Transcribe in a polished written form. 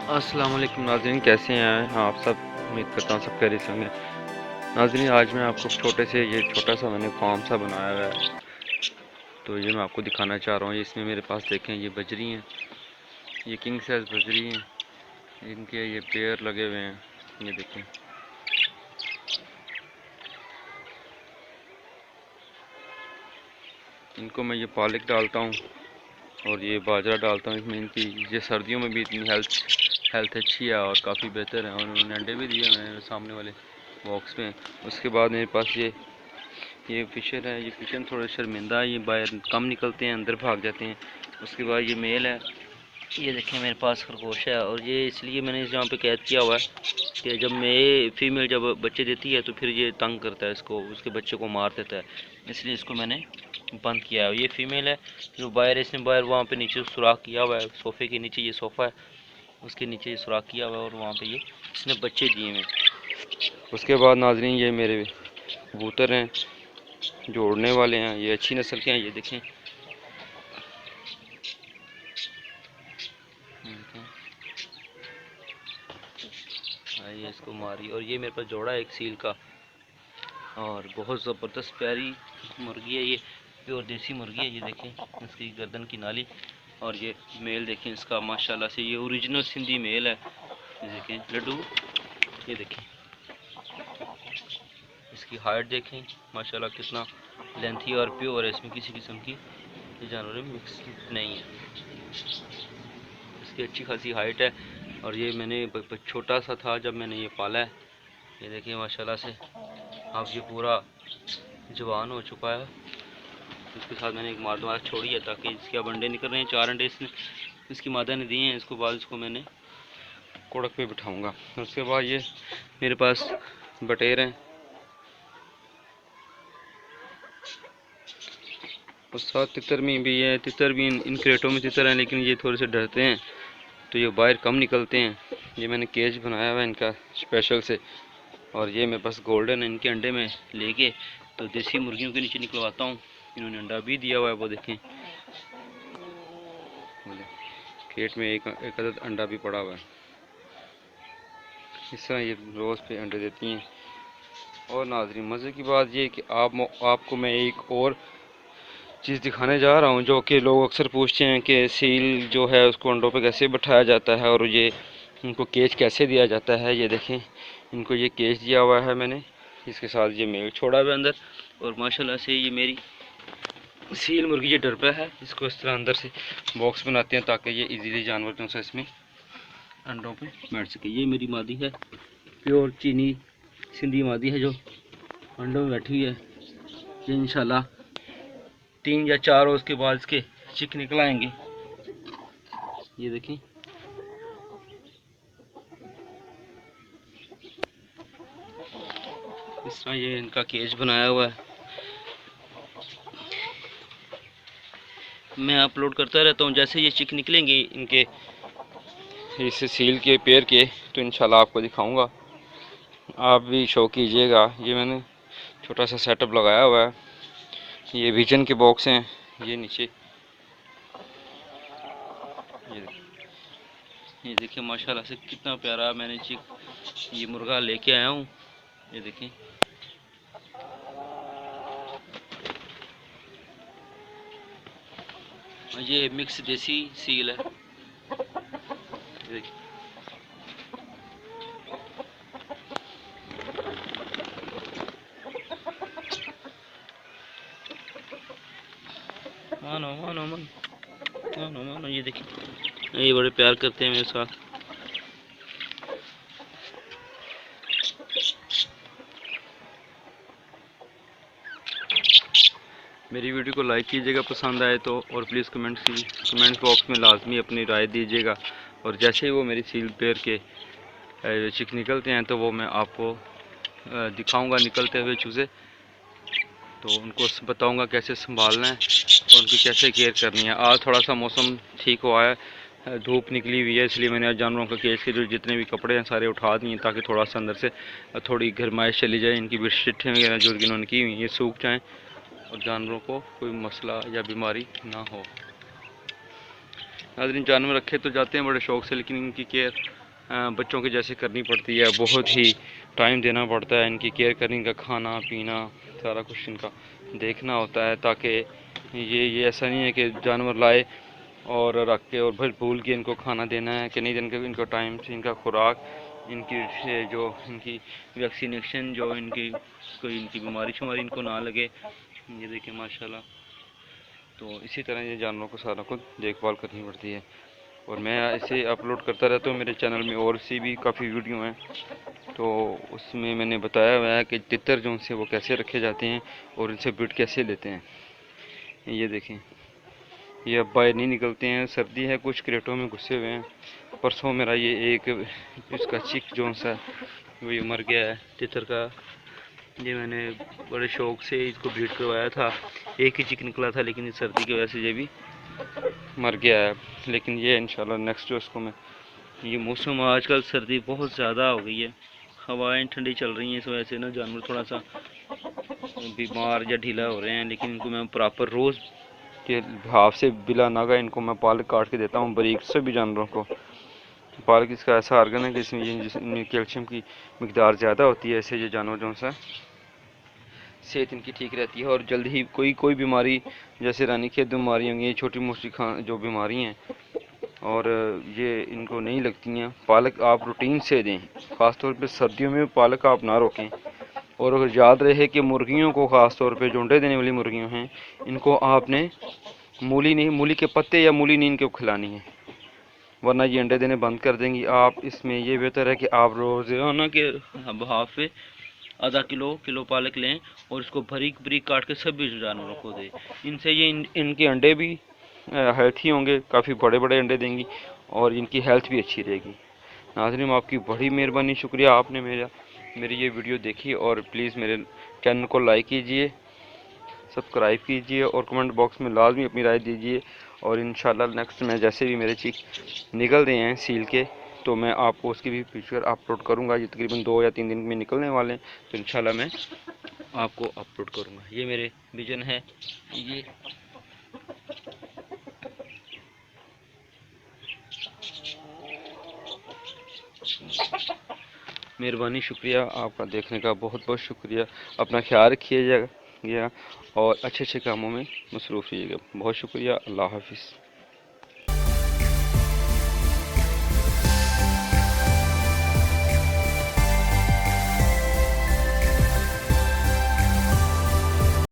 अस्सलाम वालेकुम नाज़रीन, कैसे हैं हाँ आप सब। उम्मीद करता हूँ सब खैरियत से होंगे। नाज़रीन, आज मैं आपको छोटा सा मैंने फार्म सा बनाया हुआ है, तो ये मैं आपको दिखाना चाह रहा हूँ। इसमें मेरे पास देखें, ये बजरी हैं, ये किंग साइज़ बजरी हैं। इनके ये पेयर लगे हुए हैं, ये देखें। इनको मैं ये पालक डालता हूँ और ये बाजरा डालता हूँ इसमें। इनकी ये सर्दियों में भी इतनी हेल्थ अच्छी है और काफ़ी बेहतर है। और उन्होंने अंडे भी दिए मैंने सामने वाले बॉक्स में। उसके बाद मेरे पास ये फिशर है। ये फिशर थोड़े शर्मिंदा है, ये बाहर कम निकलते हैं, अंदर भाग जाते हैं। उसके बाद ये मेल है, ये देखें मेरे पास खरगोश है। और ये इसलिए मैंने इस यहाँ पे कैद किया हुआ है कि जब फीमेल जब बच्चे देती है तो फिर ये तंग करता है इसको, उसके बच्चे को मार देता है, इसलिए इसको मैंने बंद किया है। ये फीमेल है जो बाहर, इसने बाहर वहाँ पे नीचे सुराख किया हुआ है, सोफ़े के नीचे, ये सोफ़ा है उसके नीचे ये सुराख किया हुआ है और वहाँ पे ये इसने बच्चे दिए हैं। उसके बाद नाजरीन, ये मेरे कबूतर हैं, जोड़ने वाले हैं, ये अच्छी नस्ल के हैं। ये देखें, ये इसको मारी। और ये मेरे पास जोड़ा है एक सील का, और बहुत ज़बरदस्त प्यारी मुर्गी है ये, प्योर देसी मुर्गी है। ये देखें इसकी गर्दन की नाली, और ये मेल देखें इसका, माशाल्लाह से ये ओरिजिनल सिंधी मेल है। ये देखें लड्डू, ये देखें इसकी हाइट देखें, माशाल्लाह कितना लेंथी और प्योर है। इसमें किसी किस्म की ये जानवर मिक्स नहीं है, इसकी अच्छी खासी हाइट है। और ये मैंने छोटा सा था जब मैंने ये पाला है। ये देखिए माशाल्लाह से अब ये पूरा जवान हो चुका है। इसके साथ मैंने एक मादा छोड़ी है ताकि इसके अब अंडे निकल रहे हैं। 4 अंडे इसकी मादा ने दिए हैं। इसको बाद इसको मैंने कोड़क पे बिठाऊंगा। उसके बाद ये मेरे पास बटेर हैं, और साथ तितर में भी है। तितर भी इन क्रेटों में तितर हैं, लेकिन ये थोड़े से डरते हैं तो ये बाहर कम निकलते हैं। ये मैंने केज बनाया हुआ है इनका स्पेशल से। और ये मेरे पास गोल्डन है, इनके अंडे में लेके तो देसी मुर्गियों के नीचे निकलवाता हूँ। इन्होंने अंडा भी दिया हुआ है, वो देखें क्रेट में एक अदद अंडा भी पड़ा हुआ है। इस तरह ये रोज़ पे अंडे देती हैं। और नाज़रीन, मज़े की बात ये है कि आपको मैं एक और चीज़ दिखाने जा रहा हूँ, जो कि लोग अक्सर पूछते हैं कि सील जो है उसको अंडों पे कैसे बिठाया जाता है और ये इनको केज कैसे दिया जाता है। ये देखें, इनको ये केज दिया हुआ है मैंने, इसके साथ ये मेल छोड़ा हुआ है अंदर। और माशाल्लाह से ये मेरी सील मुर्गी ये डर पे है। इसको इस तरह अंदर से बॉक्स बनाते हैं ताकि ये इजीली जानवर जो है इसमें अंडों पे बैठ सके। ये मेरी मादी है, प्योर चीनी सिंधी मादी है जो अंडों में बैठी हुई है। ये इंशाल्लाह 3 या 4 रोज़ के बाद इसके चिक निकल आएंगे। ये देखें, इस तरह ये इनका केज बनाया हुआ है। मैं अपलोड करता रहता हूँ, जैसे ये चिक निकलेंगे इनके इस सील के पेयर के तो इंशाल्लाह आपको दिखाऊंगा, आप भी शो कीजिएगा। ये मैंने छोटा सा सेटअप लगाया हुआ है। ये विजन के बॉक्स हैं, ये नीचे ये देखिए माशाल्लाह से कितना प्यारा मैंने चिक ये मुर्गा लेके आया हूँ। ये देखें, ये मिक्स देसी सील है। ये देखिए, मानो मानो मानो मानो मानो, ये देखिए ये बड़े प्यार करते हैं मेरे साथ। मेरी वीडियो को लाइक कीजिएगा पसंद आए तो, और प्लीज़ कमेंट्स बॉक्स में लाजमी अपनी राय दीजिएगा। और जैसे ही वो मेरी सील पेयर के चिक निकलते हैं तो वो मैं आपको दिखाऊंगा निकलते हुए चूज़े, तो उनको बताऊंगा कैसे संभालना है और उनकी कैसे केयर करनी है। आज थोड़ा सा मौसम ठीक हुआ है, धूप निकली हुई है, इसलिए मैंने आज जानवरों का केज के जो जितने भी कपड़े हैं सारे उठा दिए ताकि थोड़ा सा अंदर से थोड़ी गर्माइश चली जाए, इनकी बेडशीटें वगैरह जो इन्होंने की हुई ये सूख जाएँ और जानवरों को कोई मसला या बीमारी ना हो। नाज़रीन, जानवर रखे तो जाते हैं बड़े शौक़ से, लेकिन इनकी केयर बच्चों के जैसे करनी पड़ती है। बहुत ही टाइम देना पड़ता है इनकी केयर करने, इनका खाना पीना सारा कुछ इनका देखना होता है, ताकि ये ऐसा नहीं है कि जानवर लाए और रख के और फिर भूल के इनको खाना देना है कि नहीं देना। इनको टाइम से इनका खुराक, इनकी जो इनकी वैक्सीनेशन, जो इनकी कोई इनकी बीमारी शुमारी इनको ना लगे। ये देखें माशाल्लाह। तो इसी तरह ये जानवरों को सारा कुछ देखभाल करनी पड़ती है। और मैं इसे अपलोड करता रहता हूँ मेरे चैनल में, और सी भी काफ़ी वीडियो हैं, तो उसमें मैंने बताया हुआ है कि तितर जो उनसे वो कैसे रखे जाते हैं और इनसे ब्रीड कैसे लेते हैं। ये देखें, ये अब बाहर नहीं निकलते हैं, सर्दी है, कुछ क्रेटों में घुसे हुए हैं। परसों मेरा ये एक इसका चिक जो सा वो ये मर गया है तितर का। ये मैंने बड़े शौक़ से इसको ब्रीड करवाया था, एक ही चिक निकला था, लेकिन इस सर्दी की वजह से ये भी मर गया है। लेकिन ये इंशाल्लाह नेक्स्ट जो उसको मैं, ये मौसम आजकल सर्दी बहुत ज़्यादा हो गई है, हवाएं ठंडी चल रही हैं, इस वजह से ना जानवर थोड़ा सा बीमार या ढीला हो रहे हैं। लेकिन इनको मैं प्रॉपर रोज़ के भाव से बिला नागा इनको मैं पालक काट के देता हूँ, बारीक सभी जानवरों को। पालक इसका ऐसा आर्गन है कि इसमें कैल्शियम की मिकदार ज़्यादा होती है, ऐसे ये जानवर जो सा सेहत इनकी ठीक रहती है और जल्द ही कोई बीमारी जैसे रानीखेत बीमारी होंगी, छोटी मोटी जो बीमारी हैं और ये इनको नहीं लगती हैं। पालक आप रूटीन से दें, ख़ासतौर पे सर्दियों में पालक आप ना रोकें। और अगर याद रहे कि मुर्गियों को, ख़ास तौर पे जो अंडे देने वाली मुर्गियां हैं, इनको आपने मूली के पत्ते या मूली नहीं इनको खिलानी है, वरना ये अंडे देने बंद कर देंगी। आप इसमें ये बेहतर है कि आप रोज़ाना के हाफ पे आधा किलो पालक लें और इसको बारीक बारीक काट के सभी जानवरों को दें। इनसे ये इनके अंडे भी हेल्थी होंगे, काफ़ी बड़े बड़े अंडे देंगी और इनकी हेल्थ भी अच्छी रहेगी। नाज़रीन, आपकी बड़ी मेहरबानी, शुक्रिया, आपने मेरी ये वीडियो देखी। और प्लीज़ मेरे चैनल को लाइक कीजिए, सब्सक्राइब कीजिए और कमेंट बॉक्स में लाजमी अपनी राय दीजिए। और इंशाल्लाह नेक्स्ट में जैसे भी मेरे चिक निकल रहे हैं सील के, तो मैं आपको उसकी भी पिक्चर अपलोड करूंगा। ये तकरीबन 2 या 3 दिन में निकलने वाले हैं, तो इंशाल्लाह मैं आपको अपलोड करूंगा। ये मेरे विजन है। ये मेहरबानी, शुक्रिया आपका देखने का, बहुत बहुत शुक्रिया। अपना ख्याल रखिएगा और अच्छे अच्छे कामों में मसरूफ़ रहिएगा। बहुत शुक्रिया। अल्लाह हाफिज़।